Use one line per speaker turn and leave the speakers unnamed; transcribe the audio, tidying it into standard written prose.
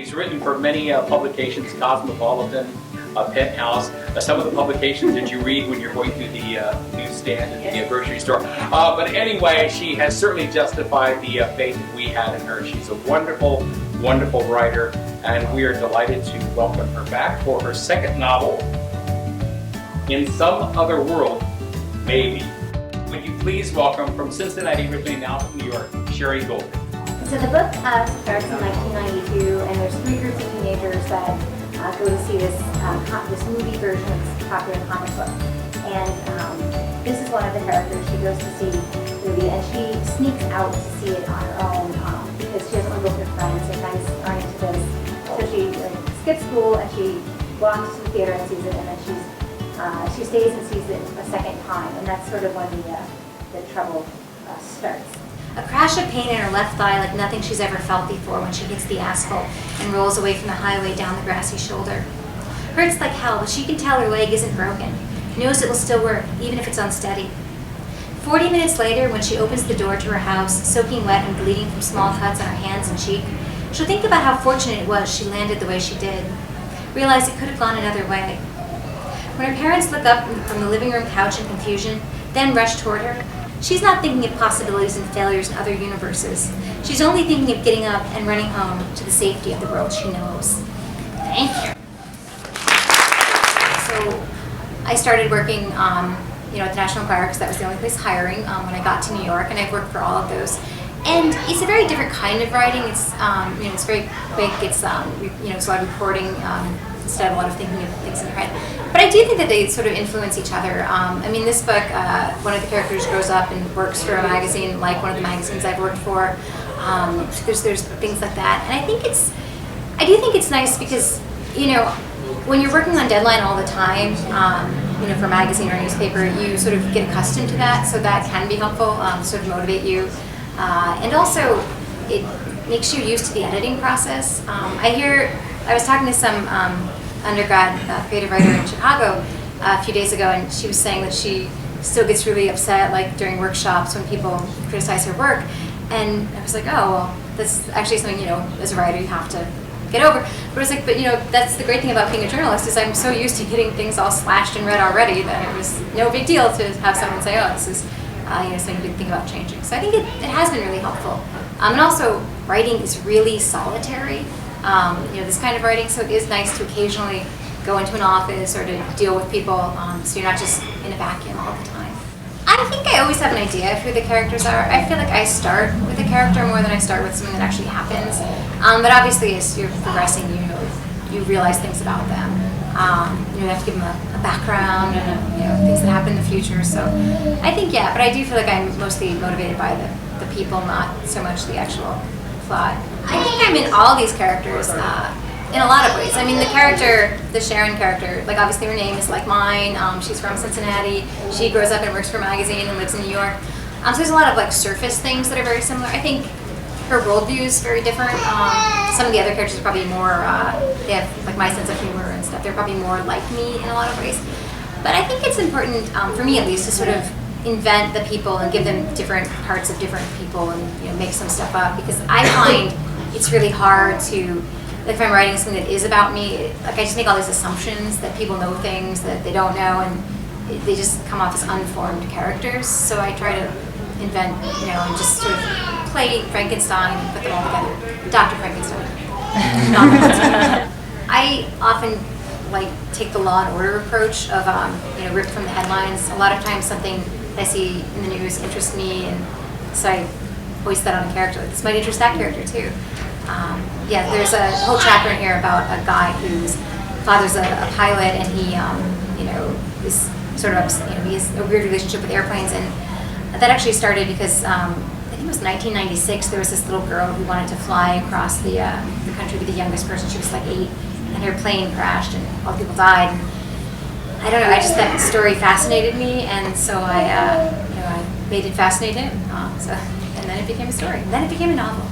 He's written for many publications, Cosmopolitan, Penthouse, some of the publications that you read when you're going through the newsstand at the grocery store. But anyway, she has certainly justified the faith that we had in her. She's a wonderful, wonderful writer, and we are delighted to welcome her back for her second novel, In Some Other World, Maybe. Would you please welcome from Cincinnati, originally now from New York, Shari Goldhagen.
So the book starts in 1992, and there's three groups of teenagers that go to see this movie version of this popular comic book. And this is one of the characters. She goes to see the movie, and she sneaks out to see it on her own because she doesn't want to go with her friends. Her friends aren't into this. So she skips school, and she walks to the theater and sees it, and then she stays and sees it a second time. And that's sort of when the trouble starts.
A crash of pain in her left thigh like nothing she's ever felt before when she hits the asphalt and rolls away from the highway down the grassy shoulder. Hurts like hell, but she can tell her leg isn't broken. Knows it will still work, even if it's unsteady. 40 minutes later, when she opens the door to her house, soaking wet and bleeding from small cuts on her hands and cheek, she'll think about how fortunate it was she landed the way she did. Realize it could have gone another way. When her parents look up from the living room couch in confusion, then rush toward her, she's not thinking of possibilities and failures in other universes. She's only thinking of getting up and running home to the safety of the world she knows. Thank you. So I started working at the National Enquirer because that was the only place hiring when I got to New York, and I've worked for all of those. And it's a very different kind of writing. It's it's very quick. It's it's a lot of reporting instead of a lot of thinking of things in your head. But I do think that they sort of influence each other. This book, one of the characters grows up and works for a magazine like one of the magazines I've worked for. There's things like that, and I do think it's nice because when you're working on deadline all the time, for a magazine or a newspaper, you sort of get accustomed to that, so that can be helpful, sort of motivate you, and also it makes you used to the editing process. I was talking to some undergrad creative writer in Chicago a few days ago, and she was saying that she still gets really upset during workshops when people criticize her work, and I was like, oh well, that's actually something as a writer you have to get over. But I was like, that's the great thing about being a journalist is I'm so used to getting things all slashed and read already that it was no big deal to have someone say, oh, this is something you didn't think about changing. So I think it has been really helpful, and also writing is really solitary. This kind of writing, so it is nice to occasionally go into an office or to deal with people, so you're not just in a vacuum all the time. I think I always have an idea of who the characters are. I feel like I start with a character more than I start with something that actually happens. But obviously, as you're progressing, you realize things about them. You have to give them a background and things that happen in the future. So I think but I do feel like I'm mostly motivated by the people, not so much the actual plot. I think I'm in all these characters in a lot of ways. The Sharon character, obviously her name is like mine. She's from Cincinnati. She grows up and works for a magazine and lives in New York. So there's a lot of surface things that are very similar. I think her worldview is very different. Some of the other characters are probably more, they have my sense of humor and stuff. They're probably more like me in a lot of ways. But I think it's important, for me at least, to sort of invent the people and give them different parts of different people and make some stuff up, because I find it's really hard to, if I'm writing something that is about me, I just make all these assumptions that people know things that they don't know, and they just come off as unformed characters. So I try to invent, and just sort of play Frankenstein and put them all together. Dr. Frankenstein. Not Frankenstein. I often take the Law and Order approach of ripped from the headlines. A lot of times something that I see in the news interests me, and so I voice that on a character. This might interest that character too. There's a whole chapter in here about a guy whose father's a pilot, and he is sort of he has a weird relationship with airplanes, and that actually started because I think it was 1996. There was this little girl who wanted to fly across the country, be the youngest person. She was 8, and her plane crashed, and all the people died. And I don't know. That story fascinated me, and so I made it fascinate him. And then it became a story. And then it became a novel.